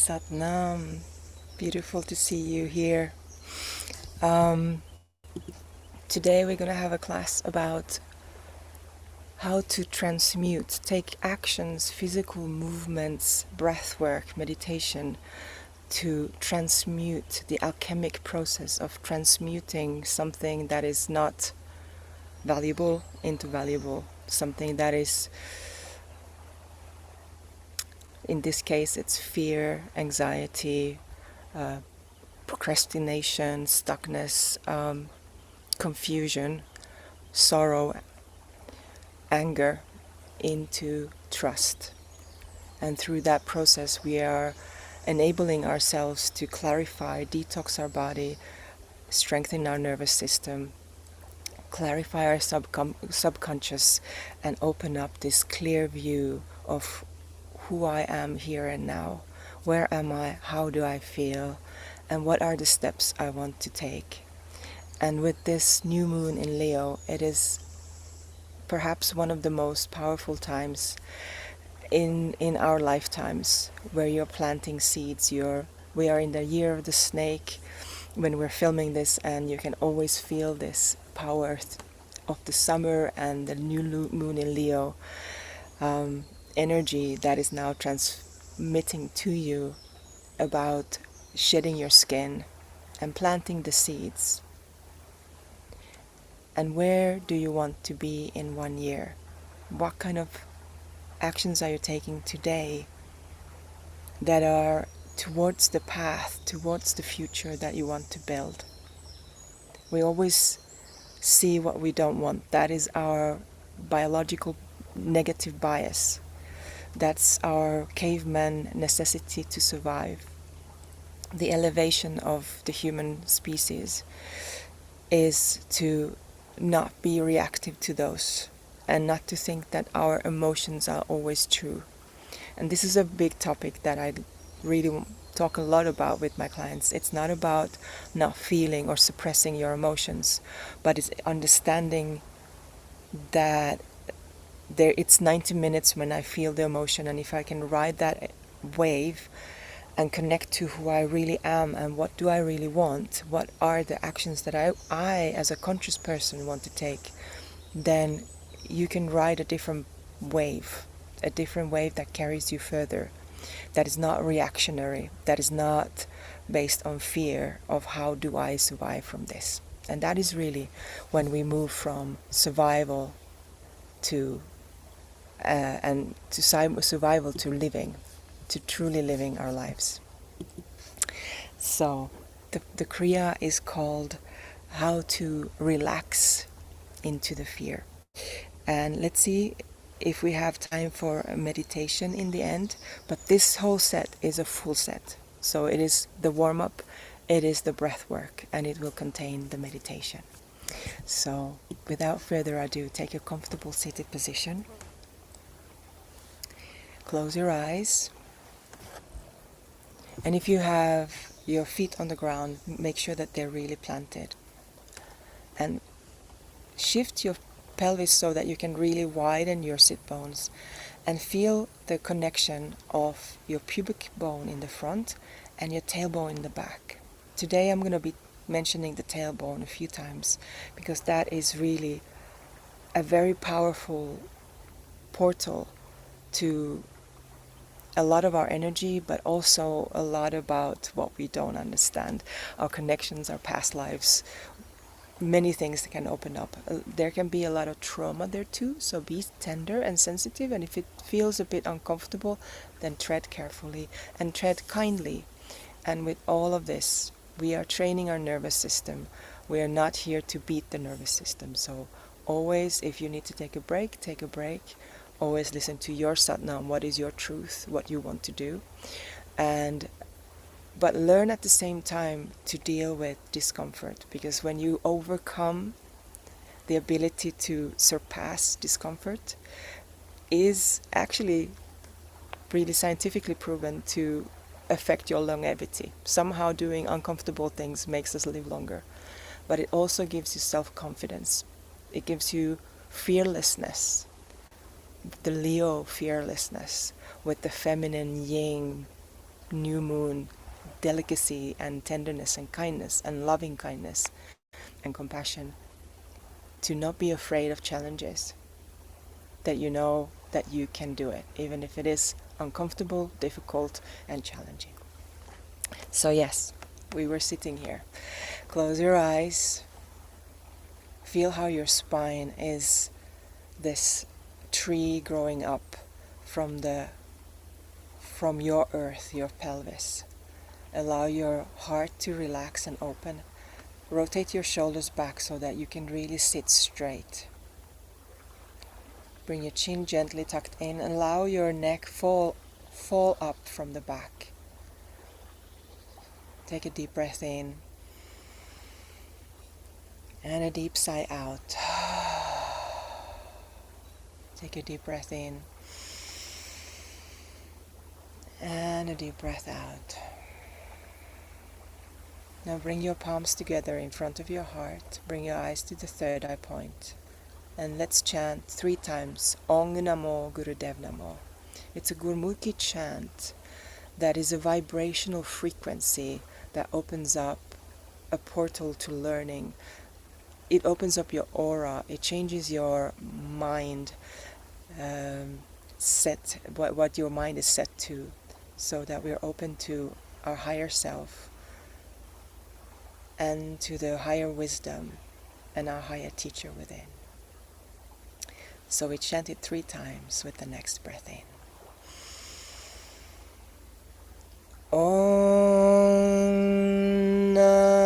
Satnam, beautiful to see you here. Um, Today we're going to have a class about how to transmute, take actions, physical movements, breathwork, meditation to transmute the alchemic process of transmuting something that is not valuable into valuable, something that is, in this case, it's fear, anxiety, uh, procrastination, stuckness, confusion, sorrow, anger into trust. And through that process, we are enabling ourselves to clarify, detox our body, strengthen our nervous system, clarify our subconscious, and open up this clear view of who I am here and now. Where am I? How do I feel? And what are the steps I want to take? And with this new moon in Leo, it is perhaps one of the most powerful times in our lifetimes where you're planting seeds. We are in the year of the snake when we're filming this, and you can always feel this power of the summer and the new moon in Leo energy that is now transmitting to you about shedding your skin and planting the seeds. And where do you want to be in 1 year? What kind of actions are you taking today that are towards the path, towards the future that you want to build? We always see what we don't want. That is our biological negative bias. That's our caveman necessity to survive. The elevation of the human species is to not be reactive to those and not to think that our emotions are always true. And this is a big topic that I really talk a lot about with my clients. It's not about not feeling or suppressing your emotions, but it's understanding that it's 90 minutes when I feel the emotion, and if I can ride that wave and connect to who I really am and what do I really want, what are the actions that I as a conscious person want to take, then you can ride a different wave that carries you further, that is not reactionary, that is not based on fear of how do I survive from this. And that is really when we move from survival to survival to living, to truly living our lives. So the Kriya is called how to relax into the fear. And let's see if we have time for a meditation in the end. But this whole set is a full set. So it is the warm-up, it is the breath work, and it will contain the meditation. So without further ado, take a comfortable seated position. Close your eyes. And if you have your feet on the ground, make sure that they're really planted. And shift your pelvis so that you can really widen your sit bones and feel the connection of your pubic bone in the front and your tailbone in the back. Today I'm going to be mentioning the tailbone a few times because that is really a very powerful portal to a lot of our energy, but also a lot about what we don't understand, our connections, our past lives, many things that can open up. There can be a lot of trauma there too, so be tender and sensitive, and if it feels a bit uncomfortable, then tread carefully and tread kindly. And with all of this, we are training our nervous system. We are not here to beat the nervous system, so always, if you need to take a break, take a break. Always listen to your Satnam, what is your truth, what you want to do. But learn at the same time to deal with discomfort, because when you overcome the ability to surpass discomfort is actually really scientifically proven to affect your longevity. Somehow doing uncomfortable things makes us live longer, but it also gives you self-confidence. It gives you fearlessness, the Leo fearlessness with the feminine yin new moon delicacy and tenderness and kindness and loving kindness and compassion, to not be afraid of challenges, that you know that you can do it, even if it is uncomfortable, difficult, and challenging. So yes, we were sitting here. Close your eyes. Feel how your spine is this tree growing up from your earth, your pelvis. Allow your heart to relax and open. Rotate your shoulders back so that you can really sit straight. Bring your chin gently tucked in and allow your neck fall up from the back. Take a deep breath in and a deep sigh out. Take a deep breath in and a deep breath out. Now bring your palms together in front of your heart. Bring your eyes to the third eye point. And let's chant 3 times Ong Namo Gurudev Namo. It's a Gurmukhi chant that is a vibrational frequency that opens up a portal to learning. It opens up your aura. It changes your mind, set what your mind is set to, so that we're open to our higher self and to the higher wisdom and our higher teacher within. So we chant it 3 times with the next breath in. Om Namo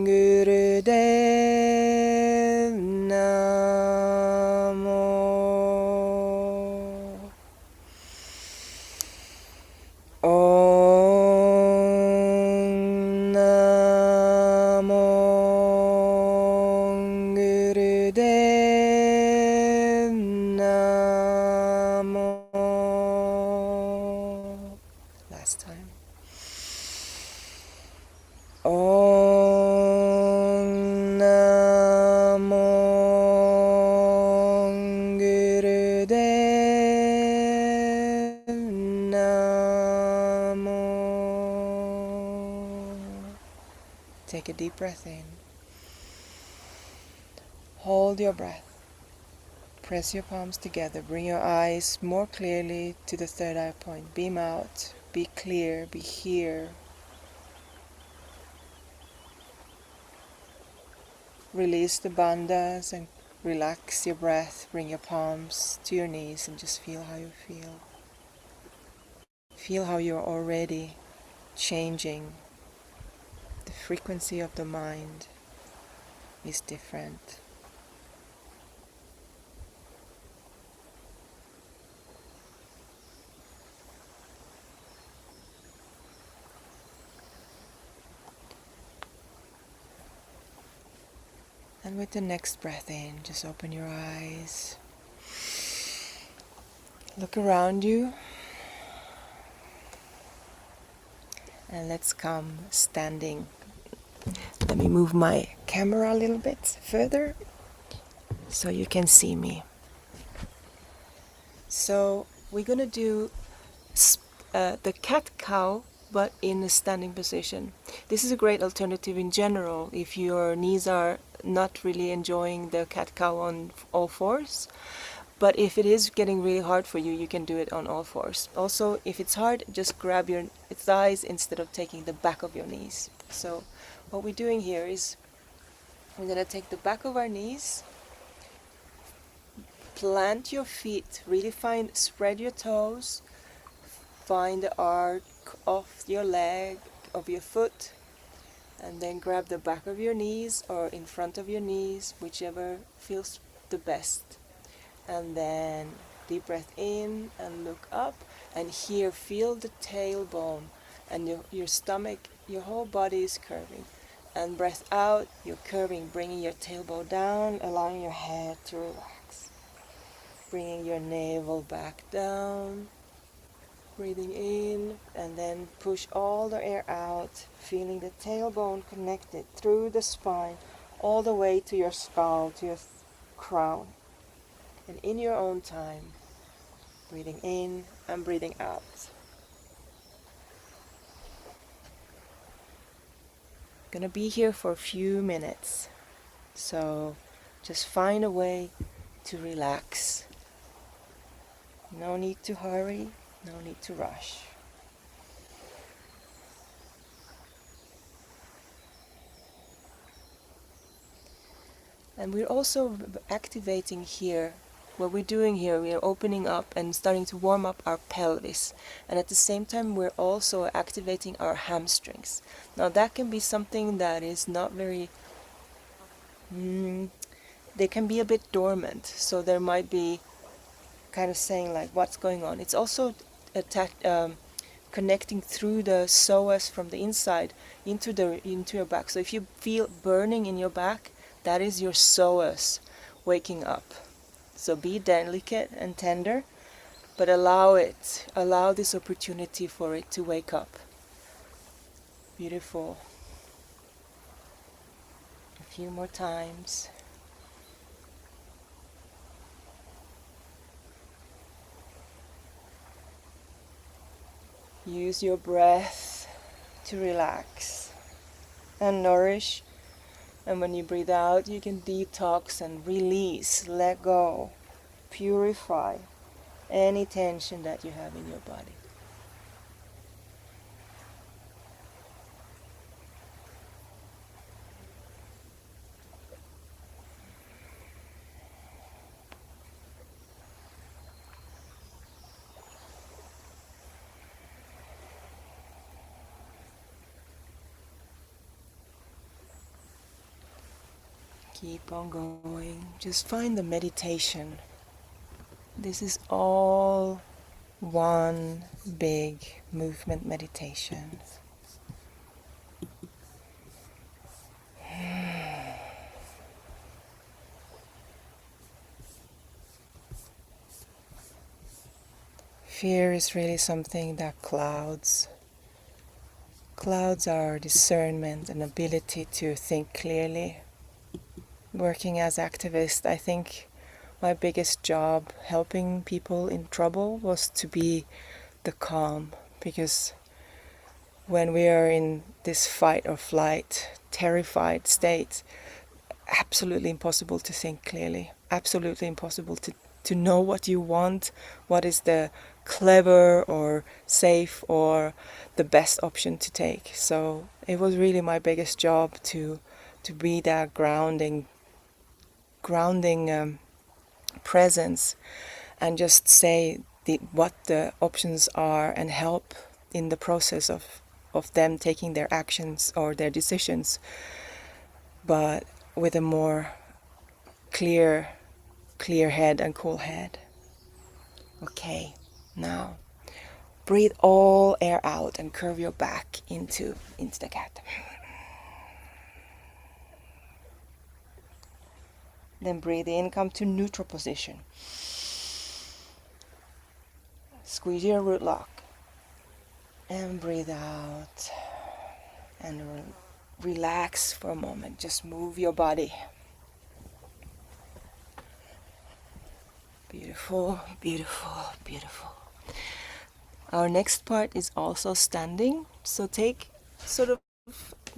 Gurudev Namo. Om Namo Gurudev Namo. Last time. Om Namo Gurudev Namo. Take a deep breath in. Hold your breath. Press your palms together. Bring your eyes more clearly to the third eye point. Beam out. Be clear. Be here. Release the bandhas and relax your breath. Bring your palms to your knees and just feel how you feel. Feel how you're already changing. The frequency of the mind is different. And with the next breath in, just open your eyes. Look around you. And let's come standing. Let me move my camera a little bit further so you can see me. So we're going to do the cat-cow, but in a standing position. This is a great alternative in general if your knees are not really enjoying the cat-cow on all fours. But if it is getting really hard for you, you can do it on all fours. Also, if it's hard, just grab your thighs instead of taking the back of your knees. So what we're doing here is we're going to take the back of our knees, plant your feet, really spread your toes, find the arc of your leg, of your foot, and then grab the back of your knees or in front of your knees, whichever feels the best. And then deep breath in and look up, and here feel the tailbone and your stomach, your whole body is curving. And breath out, you're curving, bringing your tailbone down, allowing your head to relax. Bringing your navel back down. Breathing in, and then push all the air out, feeling the tailbone connected through the spine, all the way to your skull, to your crown. And in your own time, breathing in and breathing out. Gonna be here for a few minutes, so just find a way to relax. No need to hurry, no need to rush. And we're also activating here, what we're doing here, we are opening up and starting to warm up our pelvis. And at the same time, we're also activating our hamstrings. Now that can be something that is not very, they can be a bit dormant. So there might be kind of saying like, what's going on? It's also connecting through the psoas from the inside into your back. So if you feel burning in your back, that is your psoas waking up. So be delicate and tender, but allow this opportunity for it to wake up. Beautiful. A few more times. Use your breath to relax and nourish. And when you breathe out, you can detox and release, let go, purify any tension that you have in your body. Keep on going. Just find the meditation. This is all one big movement meditation. Fear is really something that clouds our discernment and ability to think clearly. Working as activist, I think my biggest job helping people in trouble was to be the calm, because when we are in this fight or flight, terrified state, absolutely impossible to think clearly, absolutely impossible to know what you want, what is the clever or safe or the best option to take. So it was really my biggest job to be that grounding presence and just say what the options are and help in the process of them taking their actions or their decisions, but with a more clear head and cool head. Okay, now breathe all air out and curve your back into the cat. Then breathe in, come to neutral position. Squeeze your root lock. And breathe out. And relax for a moment. Just move your body. Beautiful, beautiful, beautiful. Our next part is also standing. So take sort of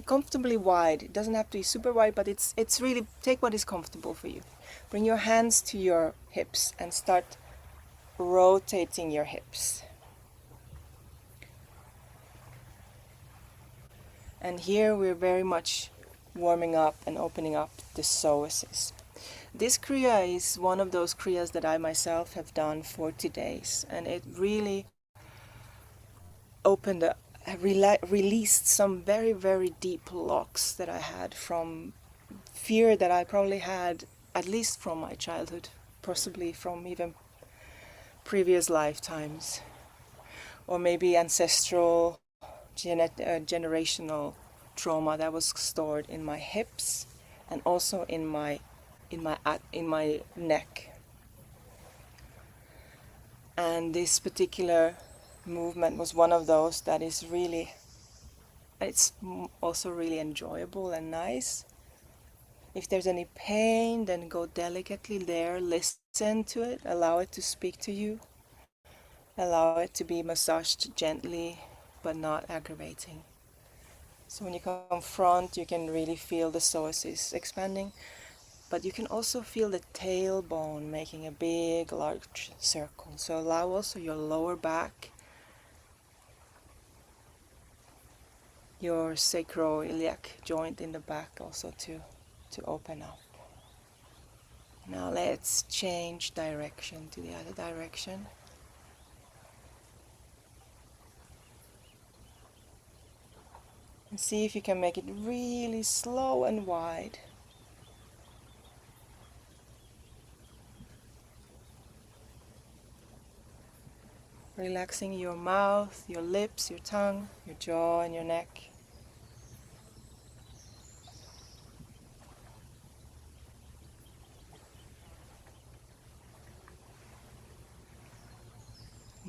comfortably wide. It doesn't have to be super wide, but it's really, take what is comfortable for you. Bring your hands to your hips and start rotating your hips. And here we're very much warming up and opening up the psoases. This kriya is one of those kriyas that I myself have done 40 days, and it really released some very, very deep locks that I had from fear that I probably had at least from my childhood, possibly from even previous lifetimes, or maybe ancestral generational trauma that was stored in my hips and also in my neck. And this particular movement was one of those that is really, it's also really enjoyable and nice. If there's any pain, then go delicately there, listen to it, allow it to speak to you. Allow it to be massaged gently, but not aggravating. So when you come front, you can really feel the psoas expanding, but you can also feel the tailbone making a big, large circle. So allow also your lower back, your sacroiliac joint in the back also to open up. Now let's change direction to the other direction. And see if you can make it really slow and wide. Relaxing your mouth, your lips, your tongue, your jaw and your neck.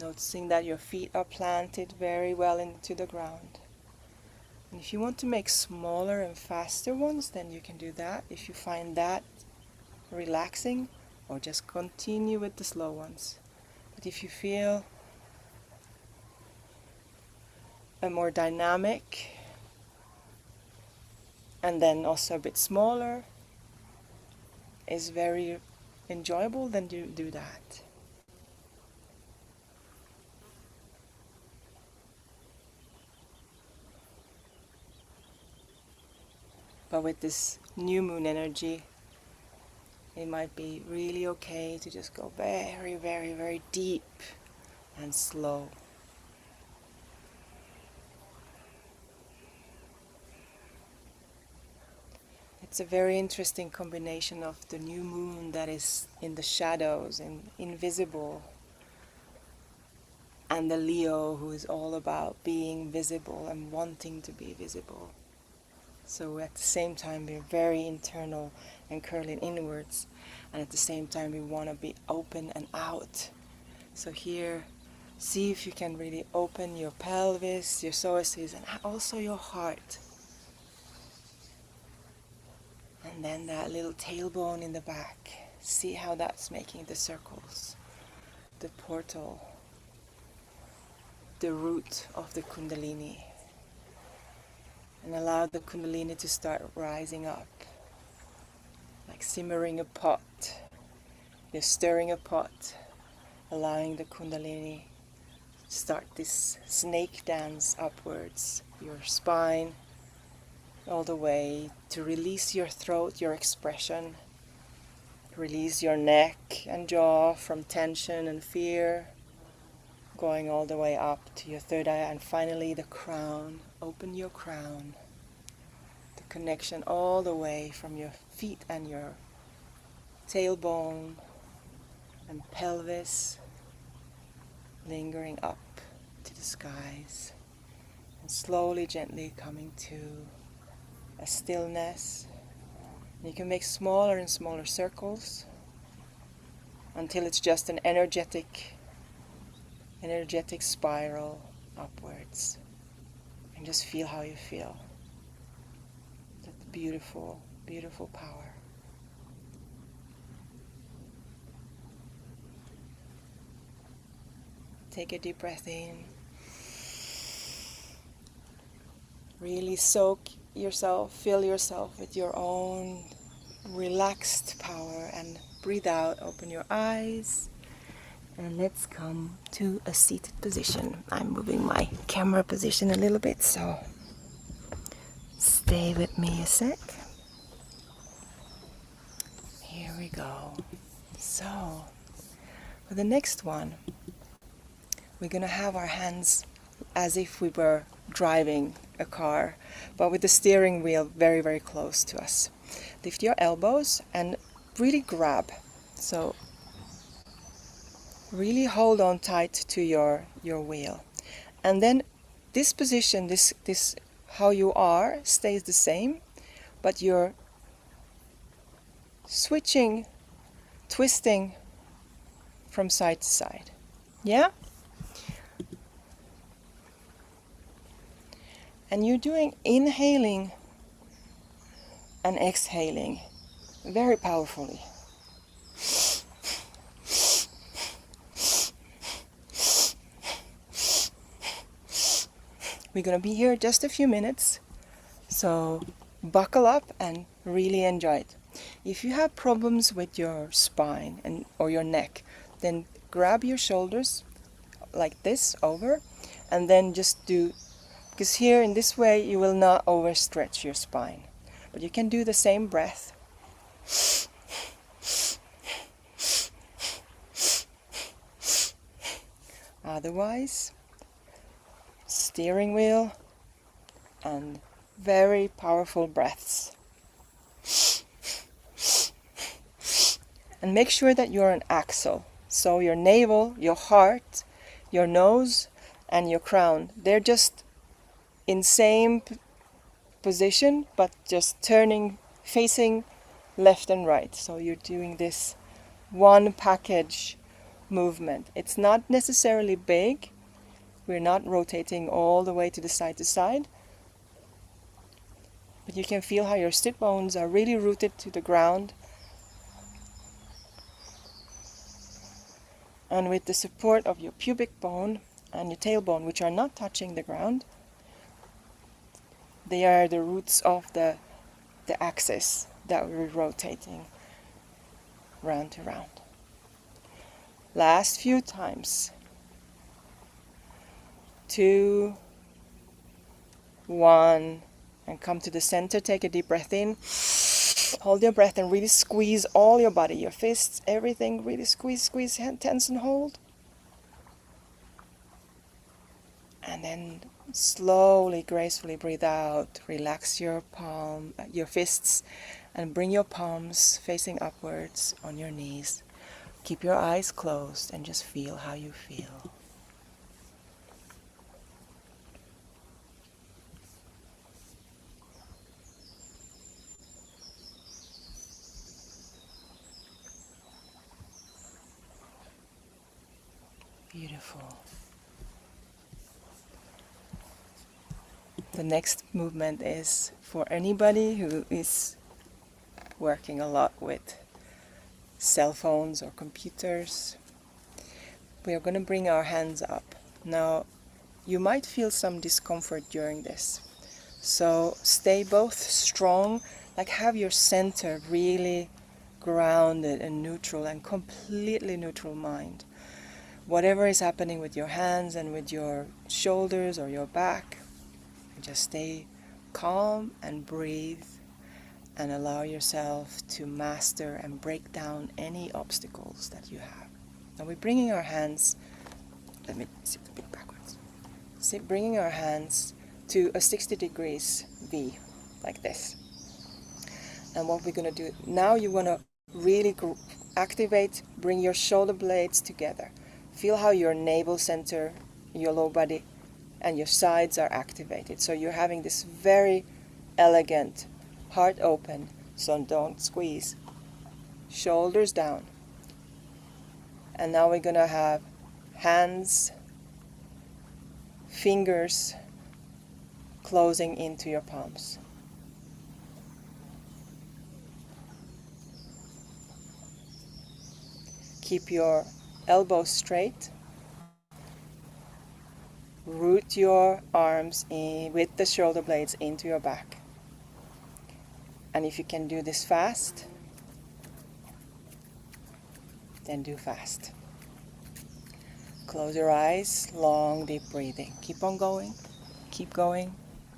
Noticing that your feet are planted very well into the ground. And if you want to make smaller and faster ones, then you can do that. If you find that relaxing, or just continue with the slow ones. But if you feel a more dynamic and then also a bit smaller is very enjoyable, then do that. But with this new moon energy, it might be really okay to just go very, very, very deep and slow. It's a very interesting combination of the new moon that is in the shadows and invisible, and the Leo who is all about being visible and wanting to be visible. So at the same time we're very internal and curling inwards, and at the same time we want to be open and out. So here, see if you can really open your pelvis, your psoas, and also your heart. And then that little tailbone in the back. See how that's making the circles. The portal. The root of the Kundalini. And allow the Kundalini to start rising up. Like simmering a pot. You're stirring a pot. Allowing the Kundalini to start this snake dance upwards. Your spine. All the way to release your throat, your expression. Release your neck and jaw from tension and fear. Going all the way up to your third eye, and finally the crown. Open your crown. The connection all the way from your feet and your tailbone and pelvis, lingering up to the skies, and slowly, gently coming to a stillness. You can make smaller and smaller circles until it's just an energetic spiral upwards. And just feel how you feel. That beautiful, beautiful power. Take a deep breath in. Really soak yourself, fill yourself with your own relaxed power, and breathe out, open your eyes, and let's come to a seated position. I'm moving my camera position a little bit, so stay with me a sec. Here we go. So, for the next one, we're going to have our hands as if we were driving a car, but with the steering wheel very, very close to us. Lift your elbows and really grab. So really hold on tight to your wheel. And then this position, this how you are, stays the same, but you're switching, twisting from side to side. Yeah? And you're doing inhaling and exhaling very powerfully. We're going to be here just a few minutes, so buckle up and really enjoy it. If you have problems with your spine or your neck, then grab your shoulders like this over, and then just do, because here in this way you will not overstretch your spine. But you can do the same breath. Otherwise, steering wheel and very powerful breaths. And make sure that you're an axle. So your navel, your heart, your nose, and your crown, they're just in same position, but just turning, facing left and right. So you're doing this one package movement. It's not necessarily big. We're not rotating all the way to the side, but you can feel how your sit bones are really rooted to the ground. And with the support of your pubic bone and your tailbone, which are not touching the ground, they are the roots of the axis that we're rotating round to round. Last few times. 2, 1, and come to the center. Take a deep breath in. Hold your breath and really squeeze all your body, your fists, everything. Really squeeze, tense and hold. And then slowly, gracefully breathe out. Relax your fists, and bring your palms facing upwards on your knees. Keep your eyes closed and just feel how you feel. Beautiful. The next movement is for anybody who is working a lot with cell phones or computers. We are going to bring our hands up. Now, you might feel some discomfort during this. So stay both strong, like have your center really grounded and neutral and completely neutral mind. Whatever is happening with your hands and with your shoulders or your back, just stay calm and breathe and allow yourself to master and break down any obstacles that you have. Now we're bringing our hands, let me sit a bit backwards. Bringing our hands to a 60 degrees V, like this. And what we're going to do, now you want to really activate, bring your shoulder blades together. Feel how your navel center, your low body, and your sides are activated. So you're having this very elegant, heart open, so don't squeeze. Shoulders down. And now we're going to have hands, fingers closing into your palms. Keep your elbows straight. Root your arms in with the shoulder blades into your back. And if you can do this fast, then do fast. Close your eyes, long, deep breathing. Keep on going, keep going,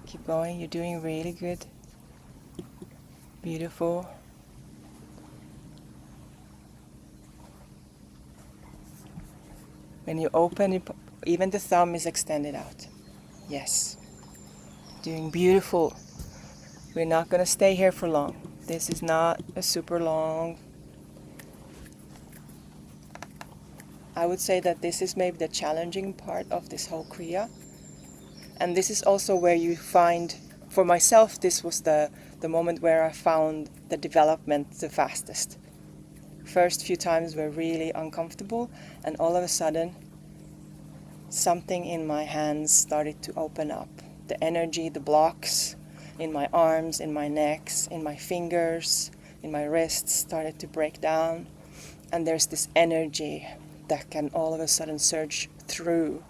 keep going. You're doing really good. Beautiful. When you open, even the thumb is extended out. Yes. Doing beautiful. We're not going to stay here for long. This is not a super long. I would say that this is maybe the challenging part of this whole Kriya. And this is also where you find, for myself, this was the moment where I found the development the fastest. First few times were really uncomfortable, and all of a sudden, something in my hands started to open up. The energy, the blocks in my arms, in my necks, in my fingers, in my wrists started to break down. And there's this energy that can all of a sudden surge through.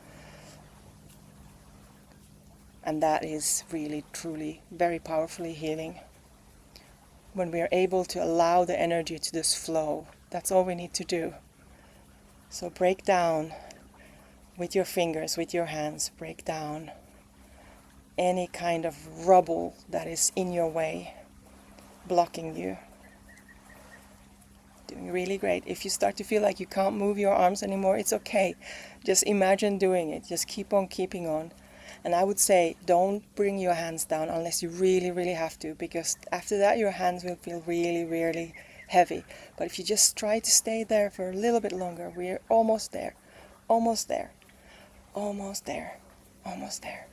And that is really, truly, very powerfully healing. When we are able to allow the energy to just flow, that's all we need to do. So break down with your fingers, with your hands, break down any kind of rubble that is in your way, blocking you. Doing really great. If you start to feel like you can't move your arms anymore, it's okay. Just imagine doing it. Just keep on keeping on. And I would say don't bring your hands down unless you really, really have to, because after that your hands will feel really, really heavy. But if you just try to stay there for a little bit longer, we're almost there. Almost there. Almost there. Almost there.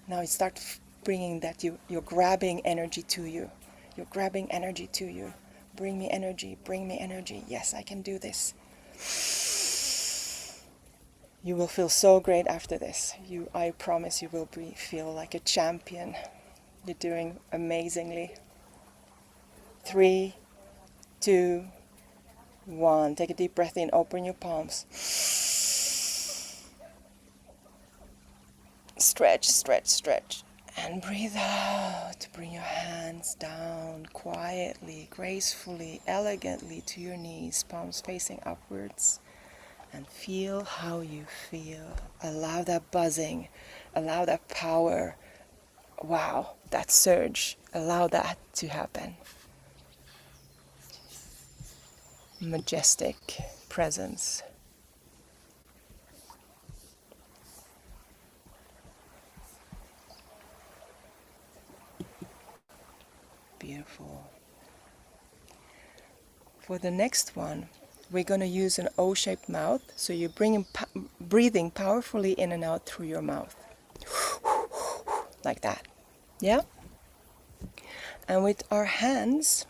Now you start bringing that you're grabbing energy to you. You're grabbing energy to you. Bring me energy, bring me energy. Yes, I can do this. You will feel so great after this. I promise you will feel like a champion. You're doing amazingly. 3, 2, 1. Take a deep breath in, open your palms. Stretch, stretch, stretch. And breathe out. Bring your hands down quietly, gracefully, elegantly to your knees, palms facing upwards. And feel how you feel. Allow that buzzing. Allow that power. Wow, that surge. Allow that to happen. Majestic presence. Beautiful. For the next one, we're going to use an O-shaped mouth. So you're breathing powerfully in and out through your mouth. Like that. Yeah? And with our hands,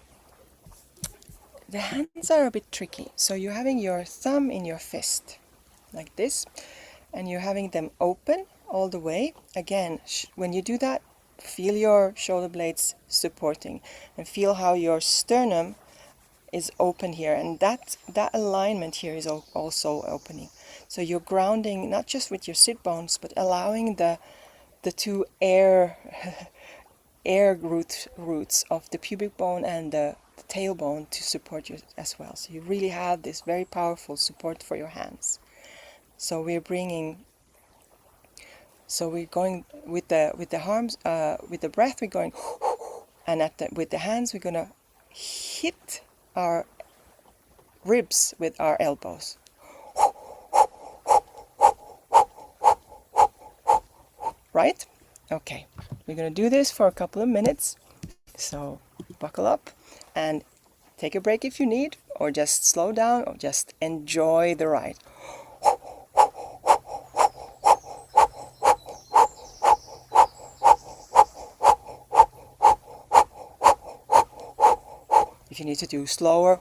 the hands are a bit tricky. So you're having your thumb in your fist, like this. And you're having them open all the way. Again, when you do that, feel your shoulder blades supporting. And feel how your sternum is open here, and that alignment here is also opening. So you're grounding not just with your sit bones, but allowing the two air roots of the pubic bone and the tailbone to support you as well. So you really have this very powerful support for your hands. So we're going with the arms, with the breath we're going, and with the hands we're gonna hit our ribs with our elbows. Right? Okay. We're going to do this for a couple of minutes. So buckle up and take a break if you need, or just slow down, or just enjoy the ride. If you need to do slower,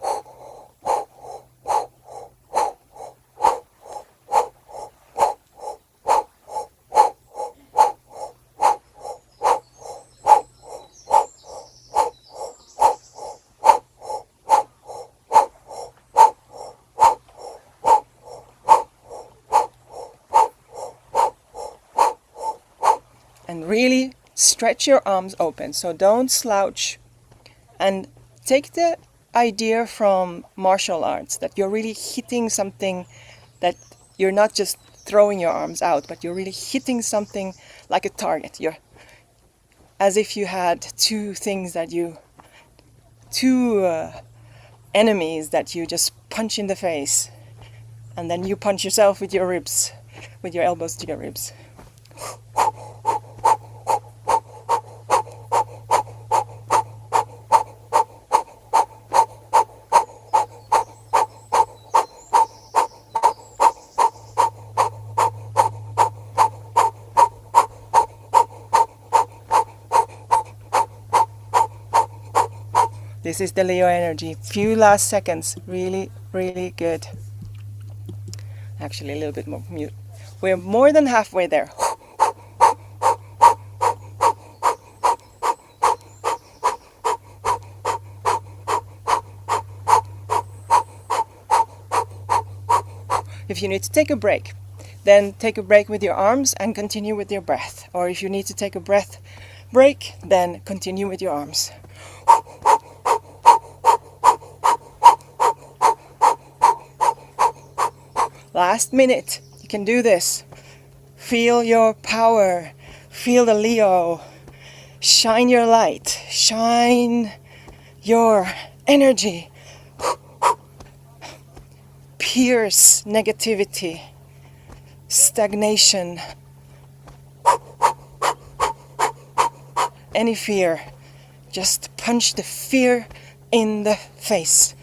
and really stretch your arms open. So don't slouch, and take the idea from martial arts that you're really hitting something, that you're not just throwing your arms out, but you're really hitting something like a target. You're as if you had two enemies that you just punch in the face, and then you punch yourself with your ribs, with your elbows to your ribs. This is the Leo energy. Few last seconds. Really, really good. Actually, a little bit more mute. We're more than halfway there. If you need to take a break, then take a break with your arms and continue with your breath. Or if you need to take a breath break, then continue with your arms. Last minute, you can do this. Feel your power, feel the Leo, shine your light, shine your energy, pierce negativity, stagnation, any fear. Just punch the fear in the face.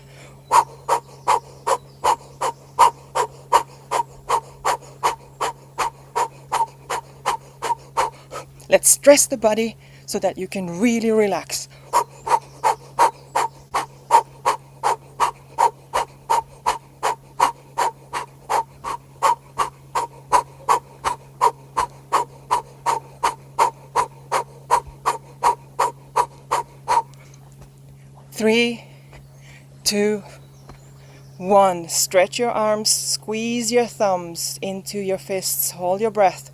Let's stress the body so that you can really relax. Three, two, one. Stretch your arms, squeeze your thumbs into your fists, hold your breath.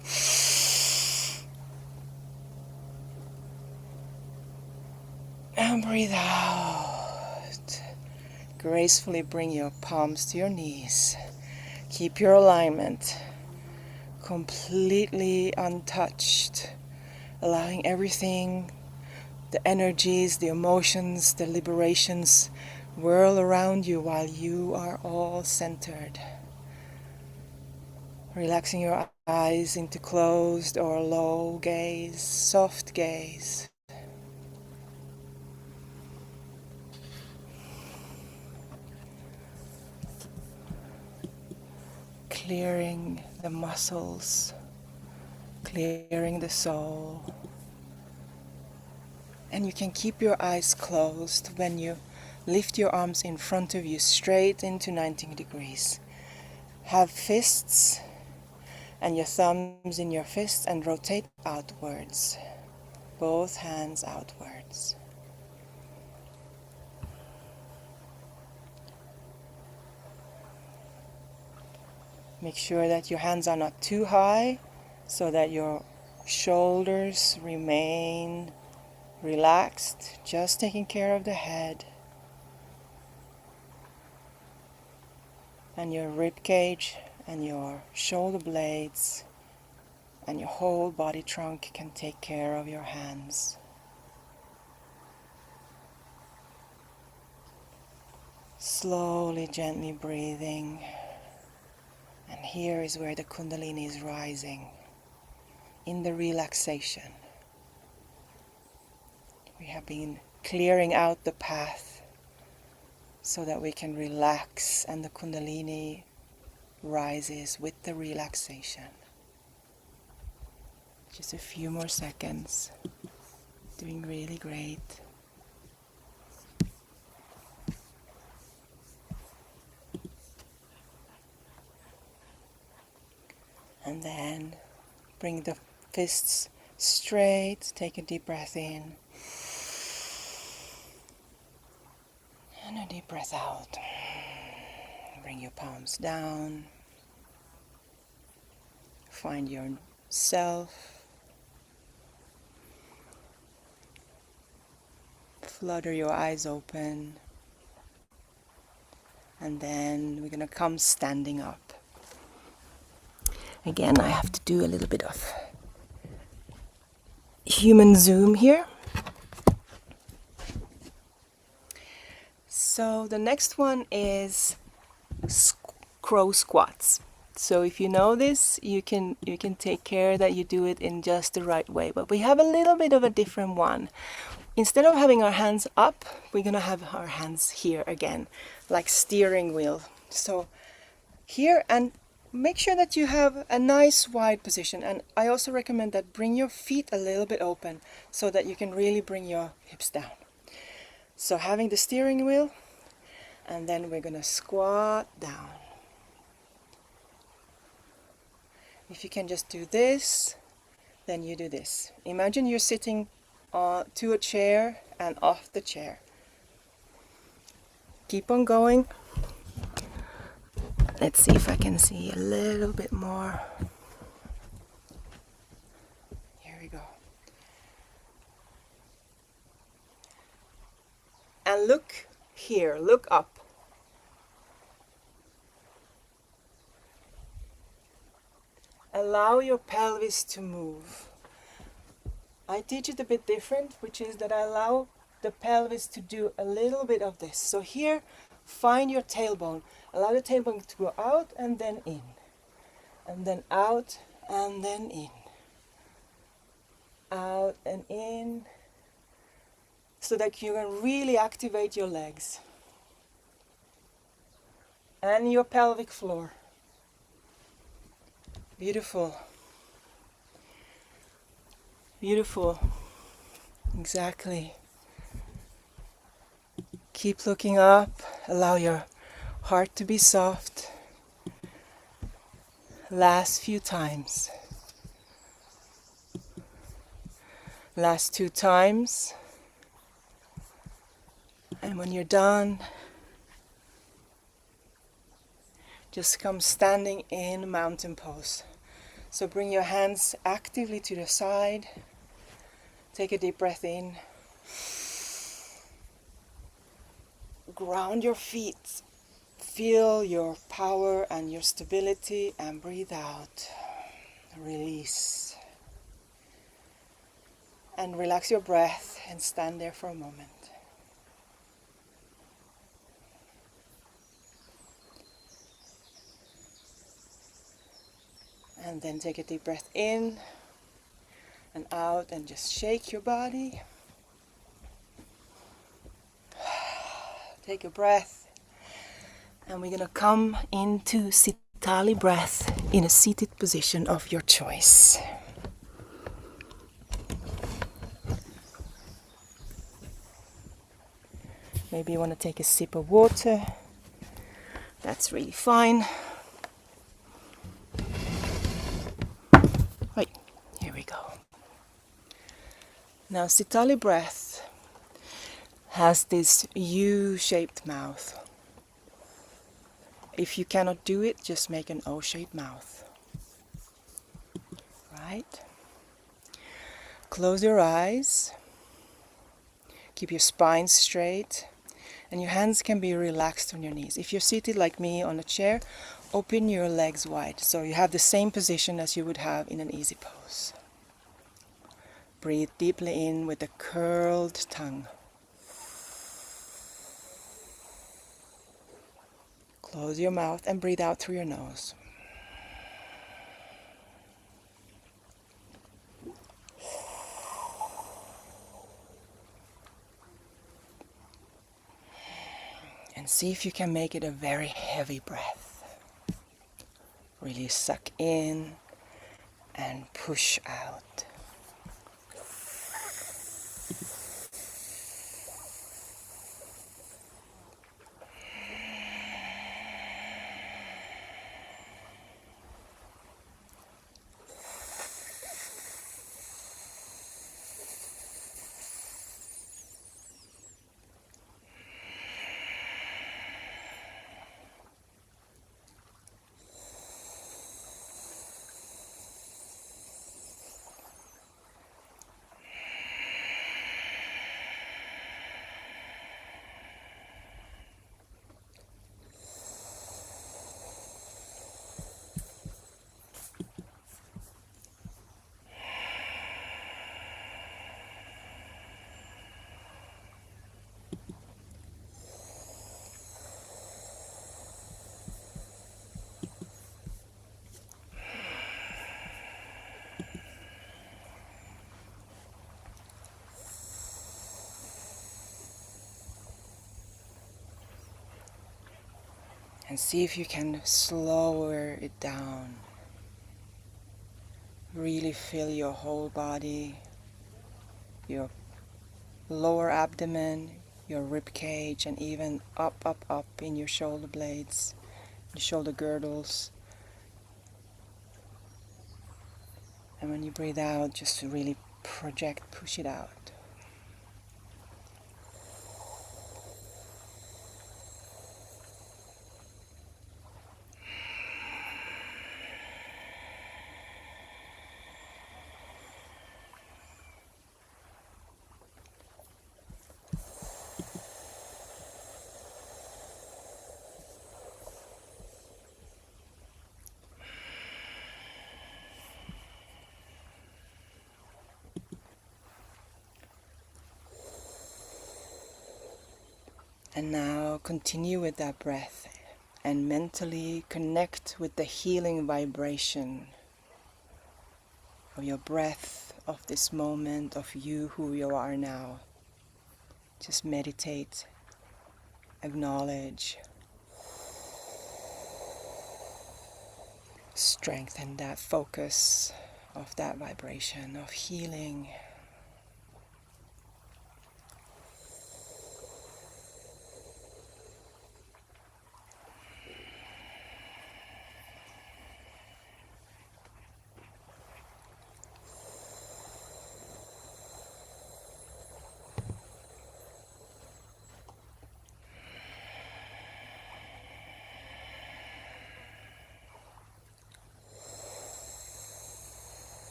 And breathe out. Gracefully bring your palms to your knees. Keep your alignment completely untouched, allowing everything, the energies, the emotions, the liberations whirl around you while you are all centered. Relaxing your eyes into closed or low gaze, soft gaze. Clearing the muscles, clearing the soul. And you can keep your eyes closed when you lift your arms in front of you straight into 90 degrees. Have fists and your thumbs in your fists and rotate outwards. Both hands outwards. Make sure that your hands are not too high so that your shoulders remain relaxed, just taking care of the head. And your rib cage and your shoulder blades and your whole body trunk can take care of your hands. Slowly, gently breathing. And here is where the Kundalini is rising, in the relaxation. We have been clearing out the path so that we can relax, and the Kundalini rises with the relaxation. Just a few more seconds. Doing really great. And then bring the fists straight. Take a deep breath in. And a deep breath out. Bring your palms down. Find yourself. Flutter your eyes open. And then we're going to come standing up. Again, I have to do a little bit of human zoom here. So the next one is crow squats. So if you know this, you can take care that you do it in just the right way. But we have a little bit of a different one. Instead of having our hands up, we're gonna have our hands here again, like steering wheel. So here, and make sure that you have a nice wide position. And I also recommend that bring your feet a little bit open so that you can really bring your hips down. So having the steering wheel, and then we're gonna squat down. If you can just do this, then you do this. Imagine you're sitting to a chair and off the chair. Keep on going. Let's see if I can see a little bit more. Here we go. And look here, look up. Allow your pelvis to move. I teach it a bit different, which is that I allow the pelvis to do a little bit of this. So here, find your tailbone. Allow the tailbone to go out and then in. And then out and then in. Out and in. So that you can really activate your legs. And your pelvic floor. Beautiful. Beautiful. Exactly. Keep looking up. Allow your heart to be soft. Last few times. Last 2 times. And when you're done, just come standing in mountain pose. So bring your hands actively to the side. Take a deep breath in. Ground your feet. Feel your power and your stability and breathe out. Release. And relax your breath and stand there for a moment. And then take a deep breath in and out and just shake your body. Take a breath. And we're going to come into Sitali breath in a seated position of your choice. Maybe you want to take a sip of water. That's really fine. Right, here we go. Now Sitali breath has this U-shaped mouth. If you cannot do it, just make an O-shaped mouth. Right? Close your eyes. Keep your spine straight. And your hands can be relaxed on your knees. If you're seated like me on a chair, open your legs wide. So you have the same position as you would have in an easy pose. Breathe deeply in with a curled tongue. Close your mouth and breathe out through your nose. And see if you can make it a very heavy breath. Really suck in and push out. And see if you can slower it down. Really feel your whole body, your lower abdomen, your rib cage, and even up in your shoulder blades, the shoulder girdles. And when you breathe out, just really project, push it out. And now continue with that breath and mentally connect with the healing vibration of your breath, of this moment, of you, who you are now. Just meditate, acknowledge, strengthen that focus of that vibration of healing.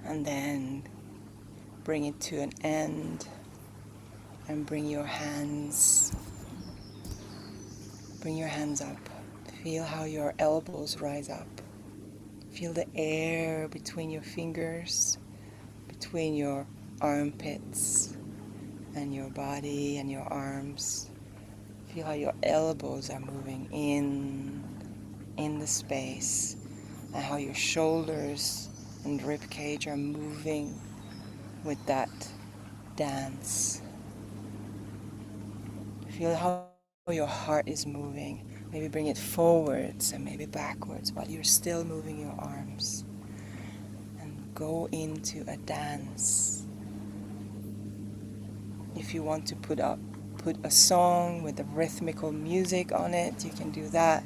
And then bring it to an end and bring your hands up. Feel how your elbows rise up. Feel the air between your fingers, between your armpits and your body and your arms. Feel how your elbows are moving in the space, and how your shoulders and rib cage are moving with that dance. Feel how your heart is moving. Maybe bring it forwards and maybe backwards while you're still moving your arms. And go into a dance. If you want to put a song with a rhythmical music on it, you can do that.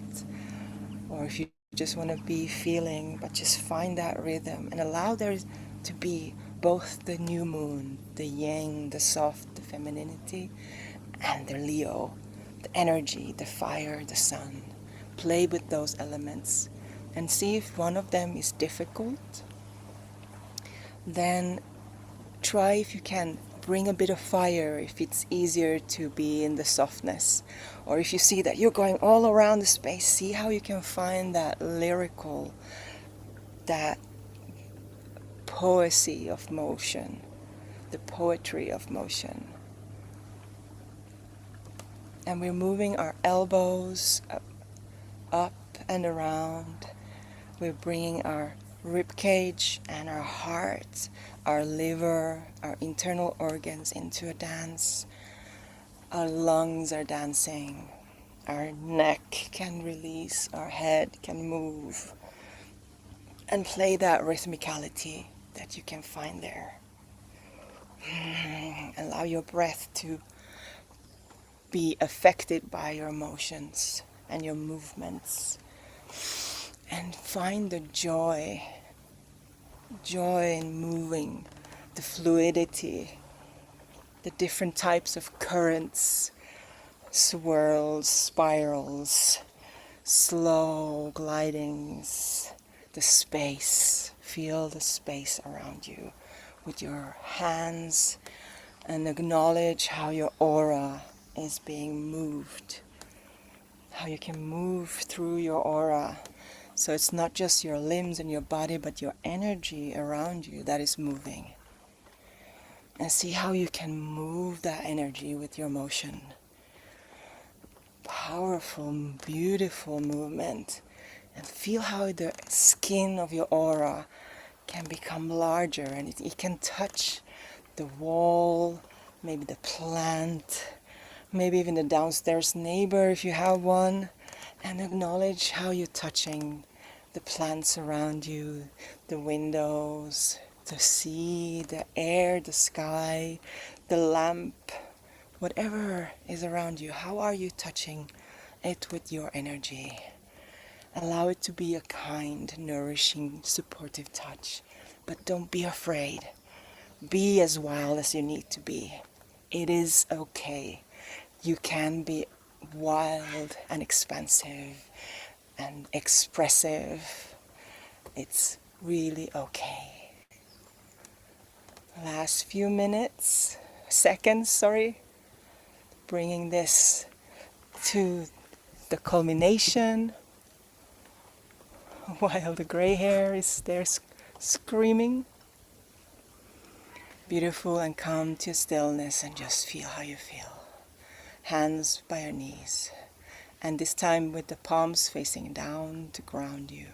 Or if you just want to be feeling, but just find that rhythm and allow there to be both the new moon, the yang, the soft, the femininity, and the Leo, the energy, the fire, the sun. Play with those elements and see if one of them is difficult. Then try, if you can, bring a bit of fire if it's easier to be in the softness. Or if you see that you're going all around the space, see how you can find that lyrical, that poesy of motion, the poetry of motion. And we're moving our elbows up and around. We're bringing our rib cage and our heart, our liver, our internal organs into a dance. Our lungs are dancing. Our neck can release. Our head can move. And play that rhythmicality that you can find there. Allow your breath to be affected by your emotions and your movements. And find the joy in moving, the fluidity, the different types of currents, swirls, spirals, slow glidings, the space. Feel the space around you with your hands and acknowledge how your aura is being moved, how you can move through your aura. So it's not just your limbs and your body, but your energy around you that is moving. And see how you can move that energy with your motion. Powerful, beautiful movement. And feel how the skin of your aura can become larger, and it can touch the wall, maybe the plant, maybe even the downstairs neighbor if you have one, and acknowledge how you're touching the plants around you, the windows, the sea, the air, the sky, the lamp, whatever is around you. How are you touching it with your energy? Allow it to be a kind, nourishing, supportive touch, but don't be afraid. Be as wild as you need to be. It is okay. You can be wild and expansive and expressive. It's really okay. Last few minutes, seconds, sorry, bringing this to the culmination while the gray hair is there screaming. Beautiful, and come to stillness and just feel how you feel. Hands by your knees, and this time with the palms facing down to ground you.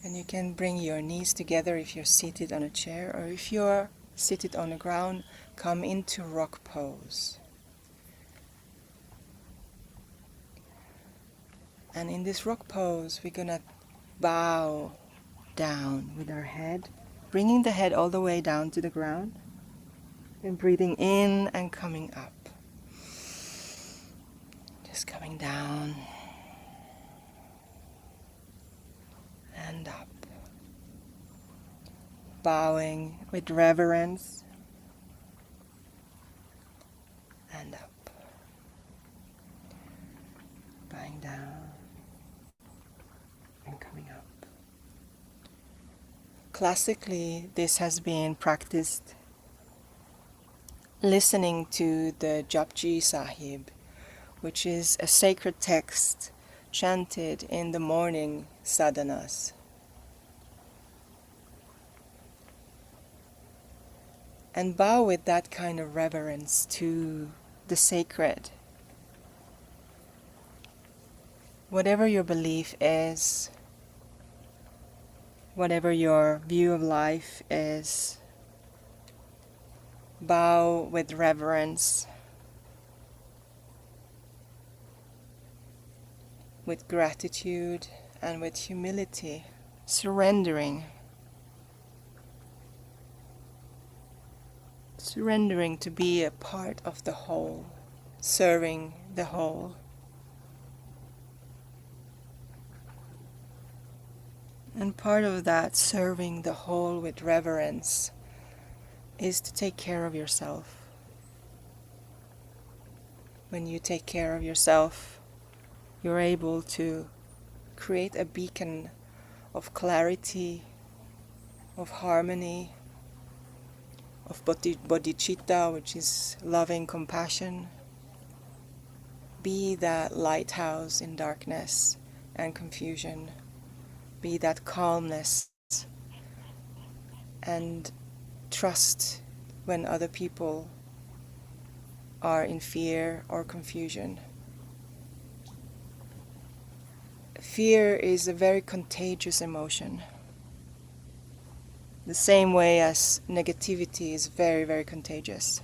And you can bring your knees together if you're seated on a chair, or if you're seated on the ground, come into rock pose. And in this rock pose, we're gonna bow down with our head, bringing the head all the way down to the ground, and breathing in and coming up. Just coming down and up. Bowing with reverence and up. Bowing down and coming up. Classically, this has been practiced listening to the Japji Sahib, which is a sacred text chanted in the morning sadhanas. And bow with that kind of reverence to the sacred. Whatever your belief is, whatever your view of life is, bow with reverence, with gratitude and with humility, surrendering to be a part of the whole, serving the whole. And part of that serving the whole with reverence is to take care of yourself. When you take care of yourself, you're able to create a beacon of clarity, of harmony, of bodhicitta, which is loving compassion. Be that lighthouse in darkness and confusion. Be that calmness and trust when other people are in fear or confusion. Fear is a very contagious emotion. The same way as negativity is very, very contagious.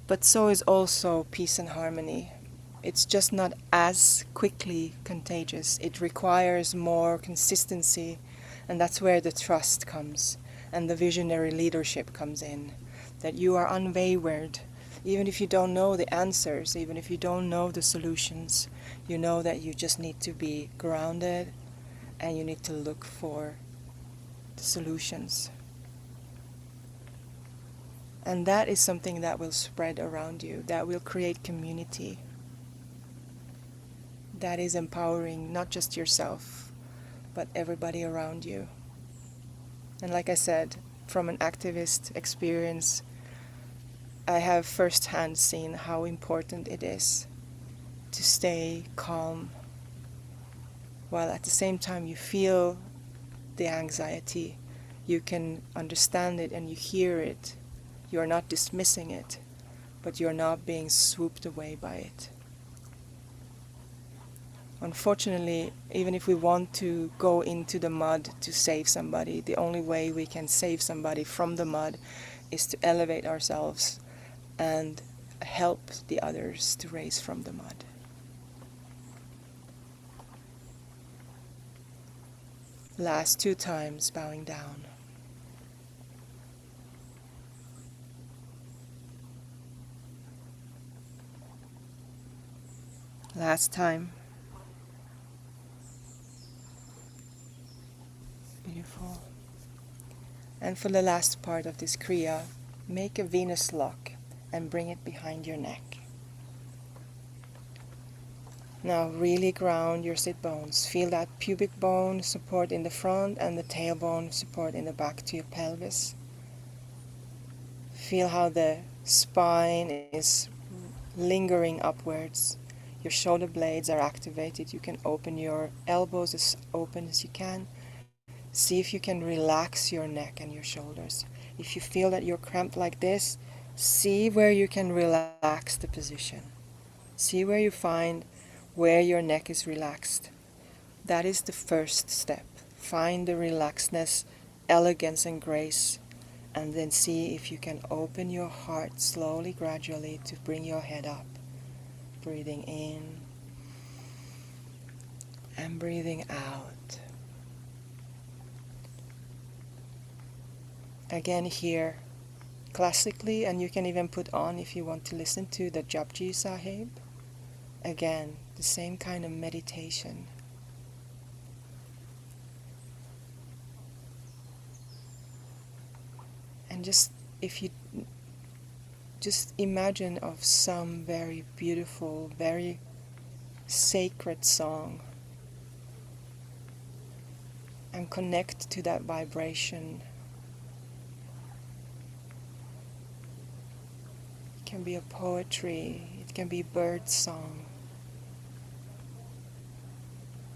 But so is also peace and harmony. It's just not as quickly contagious. It requires more consistency, and that's where the trust comes and the visionary leadership comes in. That you are unwavered, even if you don't know the answers, even if you don't know the solutions, you know that you just need to be grounded and you need to look for the solutions. And that is something that will spread around you, that will create community. That is empowering not just yourself, but everybody around you. And like I said, from an activist experience, I have firsthand seen how important it is to stay calm, while at the same time you feel the anxiety. You can understand it and you hear it. You're not dismissing it, but you're not being swooped away by it. Unfortunately, even if we want to go into the mud to save somebody, the only way we can save somebody from the mud is to elevate ourselves and help the others to raise from the mud. Last 2 times, bowing down. Last time. Beautiful. And for the last part of this Kriya, make a Venus lock and bring it behind your neck. Now really ground your sit bones. Feel that pubic bone support in the front and the tailbone support in the back to your pelvis. Feel how the spine is lingering upwards. Your shoulder blades are activated. You can open your elbows as open as you can. See if you can relax your neck and your shoulders. If you feel that you're cramped like this, see where you can relax the position. See where you find where your neck is relaxed. That is the first step. Find the relaxedness, elegance and grace, and then see if you can open your heart slowly, gradually to bring your head up. Breathing in and breathing out. Again here, classically, and you can even put on if you want to listen to the Japji Sahib. Again, the same kind of meditation. And just if you just imagine of some very beautiful, very sacred song and connect to that vibration. It can be a poetry, it can be bird song.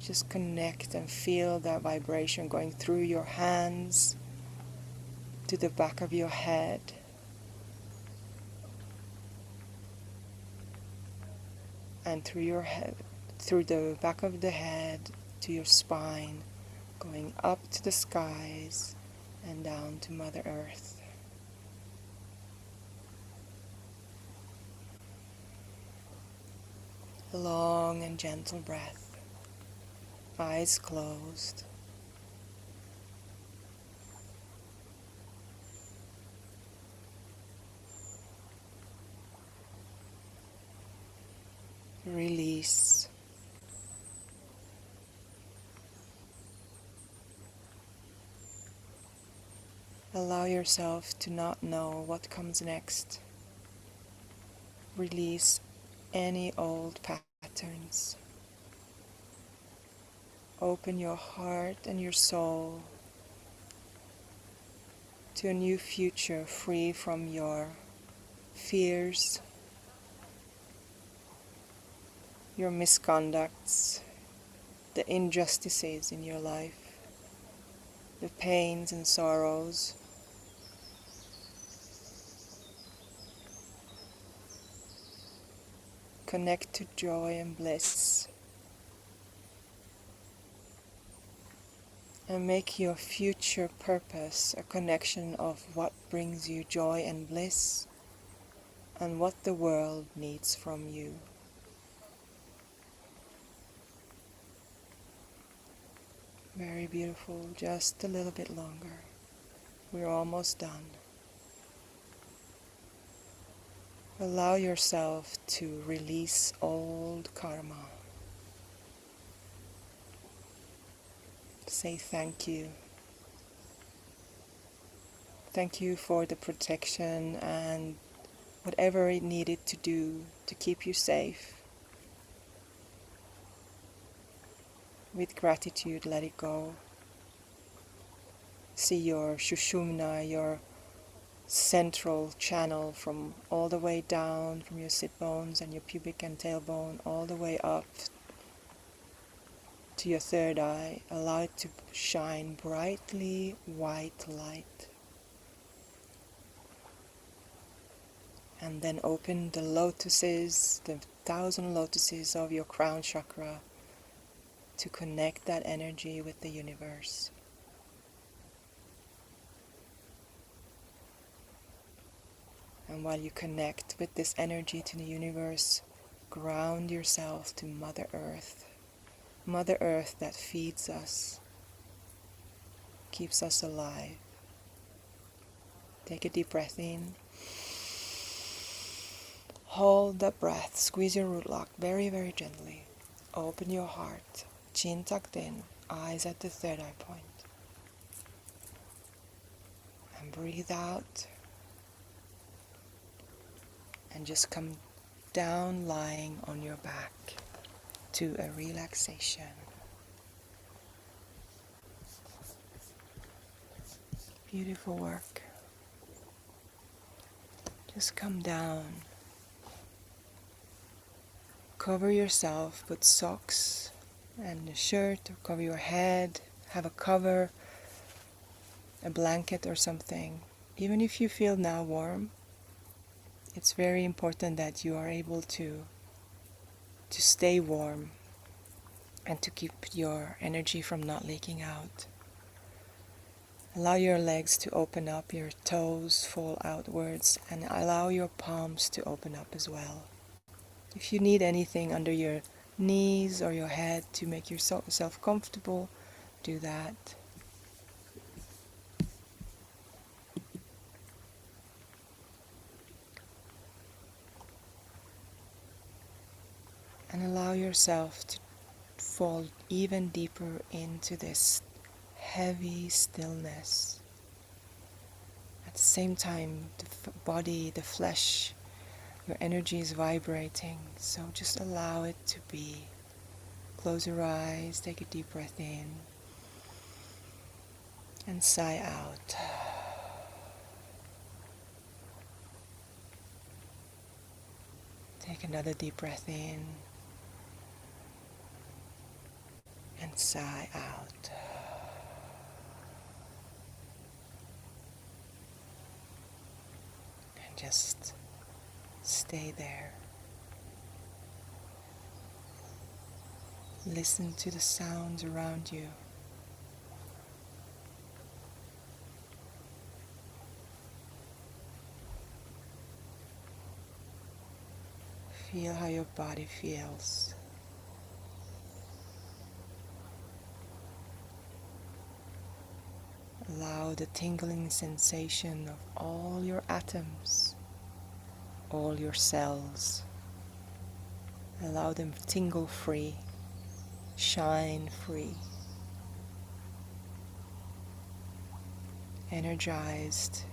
Just connect and feel that vibration going through your hands to the back of your head. And through your head, through the back of the head to your spine, going up to the skies and down to Mother Earth. Long and gentle breath, eyes closed. Release. Allow yourself to not know what comes next. Release any old patterns. Open your heart and your soul to a new future free from your fears, your misconducts, the injustices in your life, the pains and sorrows. Connect to joy and bliss. And make your future purpose a connection of what brings you joy and bliss and what the world needs from you. Very beautiful. Just a little bit longer. We're almost done. Allow yourself to release old karma. Say thank you. Thank you for the protection and whatever it needed to do to keep you safe. With gratitude, let it go. See your Shushumna, your central channel from all the way down from your sit bones and your pubic and tailbone all the way up to your third eye. Allow it to shine brightly white light. And then open the lotuses, the 1,000 lotuses of your crown chakra to connect that energy with the universe. And while you connect with this energy to the universe, ground yourself to Mother Earth. Mother Earth that feeds us, keeps us alive. Take a deep breath in. Hold that breath. Squeeze your root lock very, very gently. Open your heart. Chin tucked in. Eyes at the third eye point. And breathe out. And just come down lying on your back to a relaxation. Beautiful work. Just come down. Cover yourself with socks and a shirt, or cover your head. Have a cover, a blanket or something. Even if you feel now warm, it's very important that you are able to stay warm and to keep your energy from not leaking out. Allow your legs to open up, your toes fall outwards, and allow your palms to open up as well. If you need anything under your knees or your head to make yourself comfortable, do that. And allow yourself to fall even deeper into this heavy stillness. At the same time, the body, the flesh, your energy is vibrating, so just allow it to be. Close your eyes, take a deep breath in, and sigh out. Take another deep breath in, and sigh out. And just stay there. Listen to the sounds around you. Feel how your body feels. Allow the tingling sensation of all your atoms, all your cells. Allow them to tingle free, shine free, energized,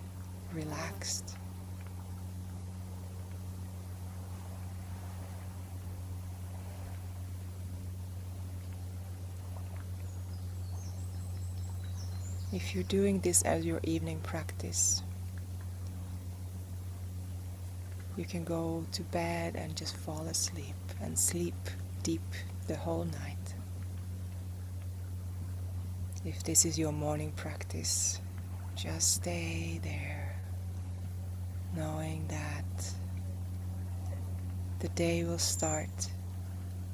relaxed. If you're doing this as your evening practice, you can go to bed and just fall asleep and sleep deep the whole night. If this is your morning practice, just stay there, knowing that the day will start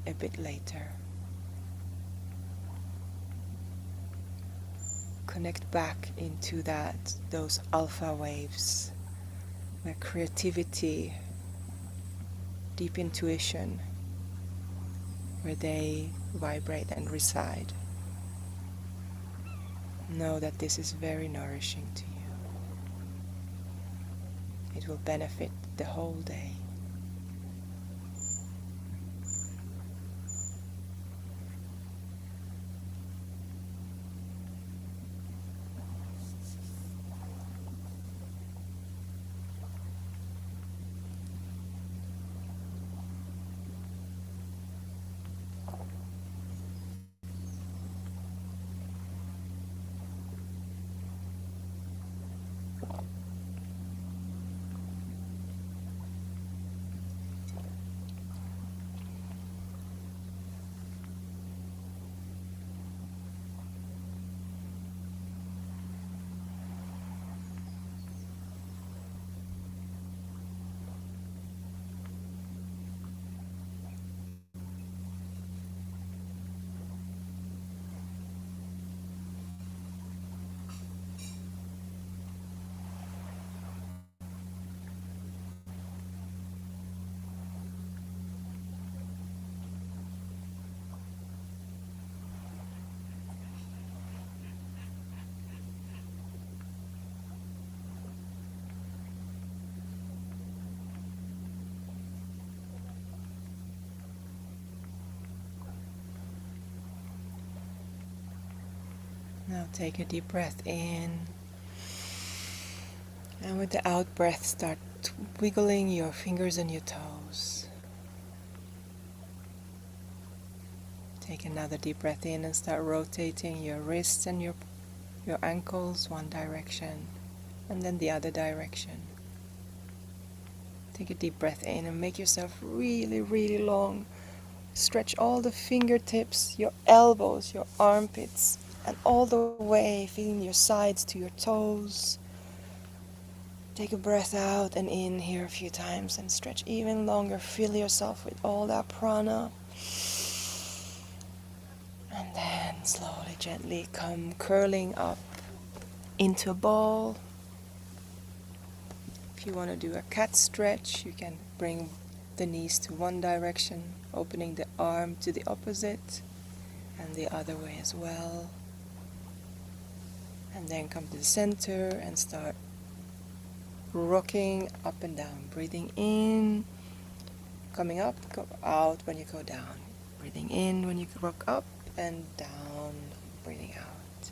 a bit later. Connect back into those alpha waves where creativity, deep intuition, where they vibrate and reside. Know that this is very nourishing to you. It will benefit the whole day. Now take a deep breath in, and with the out breath start wiggling your fingers and your toes. Take another deep breath in and start rotating your wrists and your ankles one direction and then the other direction. Take a deep breath in and make yourself really, really long. Stretch all the fingertips, your elbows, your armpits, and all the way, feeling your sides to your toes. Take a breath out and in here a few times and stretch even longer. Fill yourself with all that prana. And then slowly, gently come curling up into a ball. If you want to do a cat stretch, you can bring the knees to one direction, opening the arm to the opposite, and the other way as well. And then come to the center and start rocking up and down. Breathing in, coming up, go out when you go down. Breathing in when you rock up and down, breathing out.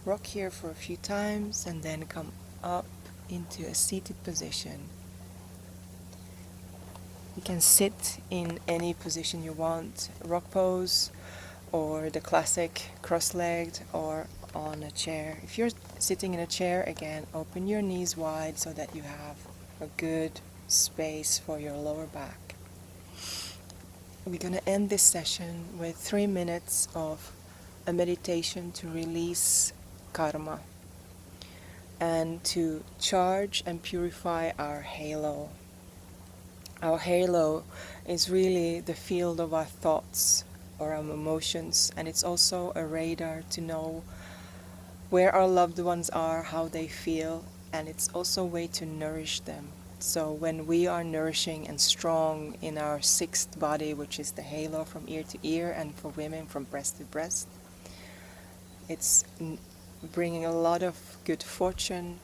Rock here for a few times and then come up into a seated position. You can sit in any position you want, rock pose or the classic cross-legged or on a chair. If you're sitting in a chair, again, open your knees wide so that you have a good space for your lower back. We're going to end this session with 3 minutes of a meditation to release karma and to charge and purify our halo. Our halo is really the field of our thoughts or our emotions, and it's also a radar to know where our loved ones are, how they feel, and it's also a way to nourish them. So when we are nourishing and strong in our sixth body, which is the halo from ear to ear, and for women from breast to breast, it's bringing a lot of good fortune,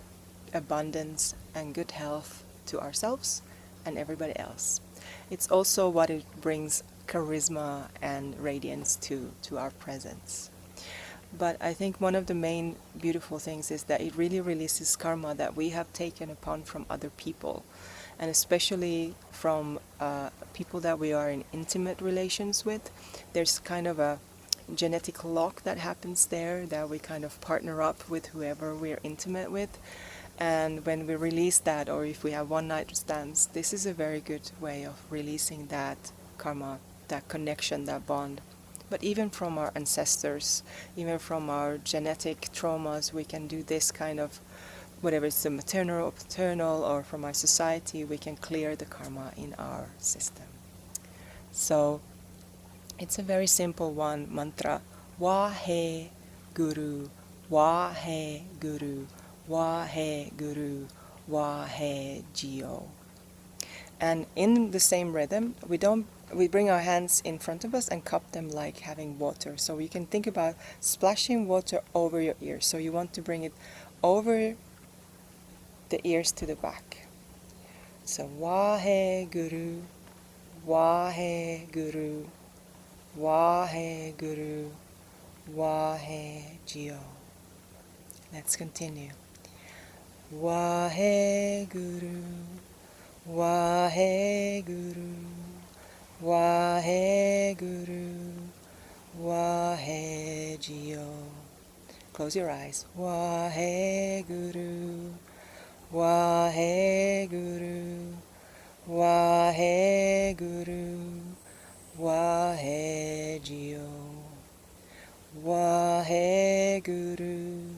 abundance, and good health to ourselves and everybody else. It's also what it brings charisma and radiance to our presence. But I think one of the main beautiful things is that it really releases karma that we have taken upon from other people, and especially from people that we are in intimate relations with. There's kind of a genetic lock that happens there, that we kind of partner up with whoever we're intimate with. And when we release that, or if we have one night stands, this is a very good way of releasing that karma, that connection, that bond. But even from our ancestors, even from our genetic traumas, we can do this kind of, whatever it's the maternal or paternal, or from our society, we can clear the karma in our system. So it's a very simple one mantra. Wahe Guru, Wahe Guru, Wahe Guru, Wahe Jio. And in the same rhythm, we bring our hands in front of us and cup them like having water. So you can think about splashing water over your ears. So you want to bring it over the ears to the back. So Wahe Guru, Wahe Guru, Wahe Guru, Wahe Jio. Let's continue. Wahe Guru, Wahe Guru, Wahe Guru, Wahe Jio. Close your eyes. Wahe Guru, Wahe Guru, Wahe Guru, Wahe Jio. Wahe Guru,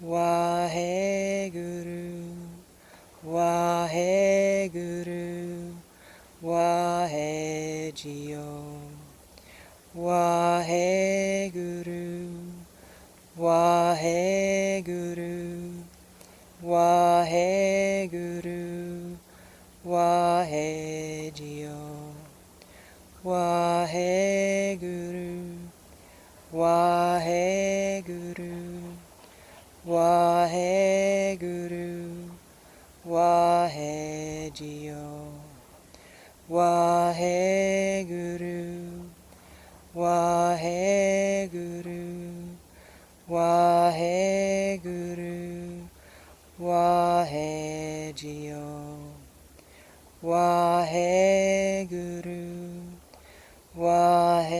Wahe Guru, Wahe Guru, Wahe Jio. Wahe Guru, Wahe Guru, Wahe Guru, Wahe Jio. Wahe Guru, Wahe Guru, Wahe Guru, Wahe Jio. Wahe Guru, Wahe Guru, Wahe Waheguru, Waheguru,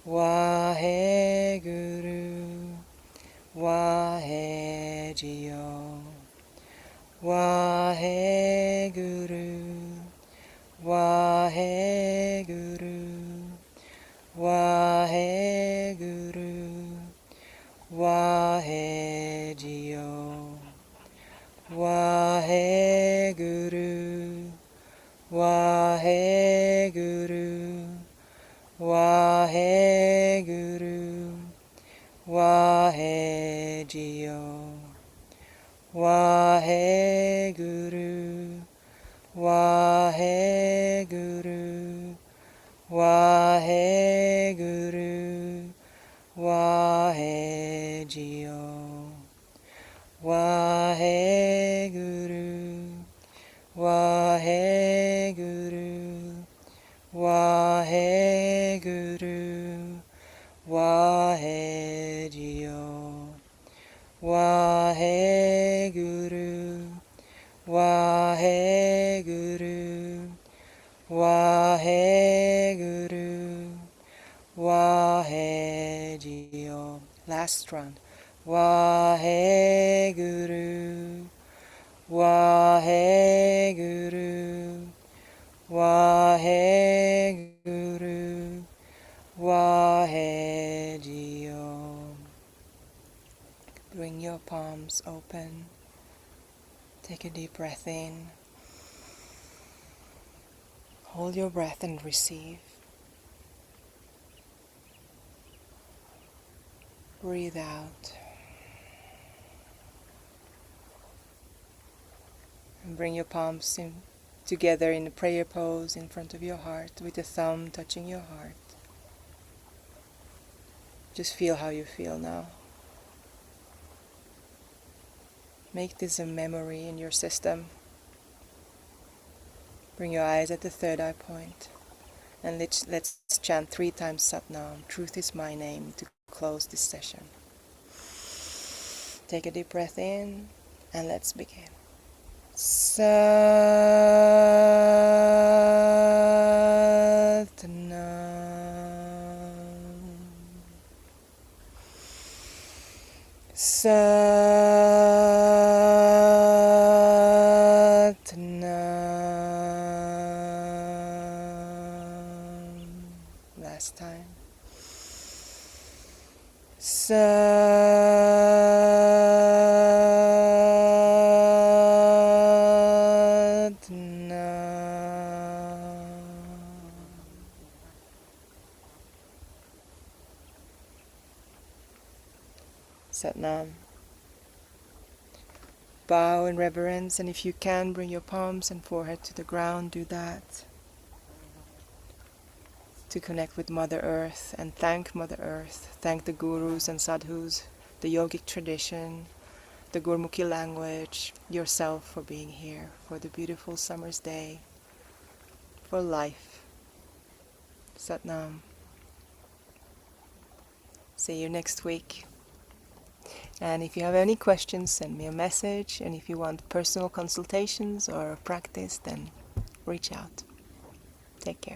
Waheguru, Wahegyo, Waheguru, Waheguru, Waheguru, Wahegyo, Waheguru, Waheguru, Waheguru, Wahegyo, Waheguru, Waheguru, Waheguru, Wahegyo, Waheguru, Waheguru, Waheguru, Wahegyo, Waheguru, Waheguru, Waheguru, Wahegyo. Last round. Waheguru, Waheguru, Waheguru, Wahegyo. Bring your palms open. Take a deep breath in. Hold your breath and receive. Breathe out. And bring your palms together in a prayer pose in front of your heart, with the thumb touching your heart. Just feel how you feel now. Make this a memory in your system. Bring your eyes at the third eye point. And let's chant 3 times Satnam, truth is my name, to close this session. Take a deep breath in and let's begin. Satnam, Satnam. Last time. Satnam. Bow in reverence, and if you can, bring your palms and forehead to the ground. Do that to connect with Mother Earth and thank Mother Earth. Thank the gurus and sadhus, the yogic tradition, the Gurmukhi language, yourself for being here, for the beautiful summer's day, for life. Satnam. See you next week. And if you have any questions, send me a message. And if you want personal consultations or practice, then reach out. Take care.